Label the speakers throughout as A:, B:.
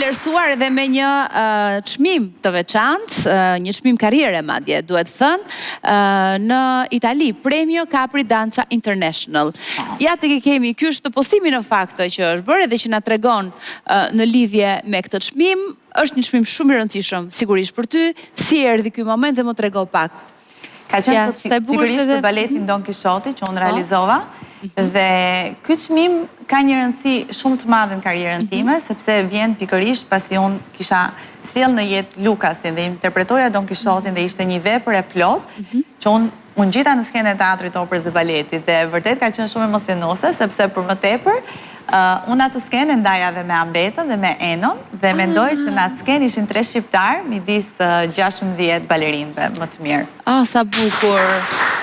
A: vlerësuar edhe me një çmim të veçantë, një çmim karriere madje, duhet thënë, në Itali, Premio Capri Danza International. Ja tek e kemi, ky është postimi në fakt që është bërë edhe që na tregon në lidhje me këtë çmim. Është një çmim shumë i rëndësishëm, sigurisht për ty. Si erdhi ky moment dhe më trego pak.
B: Ka qenë pikërisht për baletin Don Kishoti që unë realizova. Dhe ky çmim ka një rëndësi shumë të madhe në karrierën time, sepse vjen pikërisht pasi unë kisha sjell në jetë Lukasin dhe interpretoja Don Kishotin dhe ishte një vepër e plot që unë ngjita në skenën e teatrit operës dhe baletit dhe vërtet ka qenë shumë emocionuese sepse për më tepër unë atë skenë ndaja dhe me Ambetën dhe me Enon dhe mendoj që në atë skenë ishin 3 shqiptarë midis 16 balerinëve më të mirë.
A: Sa bukur!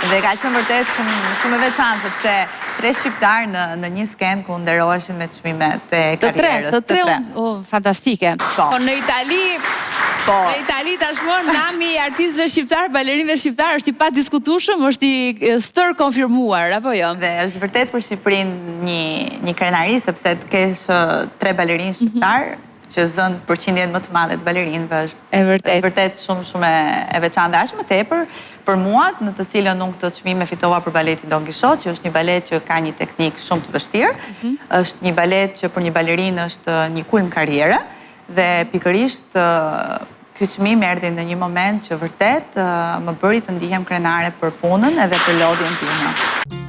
B: Dhe ka qenë vërtet shumë e veçantë sepse 3 shqiptarë në një skenë ku nderoheshin me çmimet e karrierës.
A: Të tre, fantastike. Po në Itali, në Itali tashmë nami i artistëve shqiptar, balerinëve shqiptar është i padiskutueshëm, është i stër konfirmuar, apo jo?
B: Dhe është vërtet për Shqipërinë një krenari sepse të kesh 3 balerinë shqiptar që zënë përqindjen më të madhe të balerinëve është vërtet shumë e veçantë. Është më tepër për mua, në të cilën unë këtë çmim e fitova për baletin Don Kishot, që është një balet që ka një teknik shumë të vështirë, është një balet që për një balerinë është një kulm karriere dhe pikërisht ky çmim erdhi në një moment që vërtet më bëri të ndihem krenare për punën edhe për lodhjen time.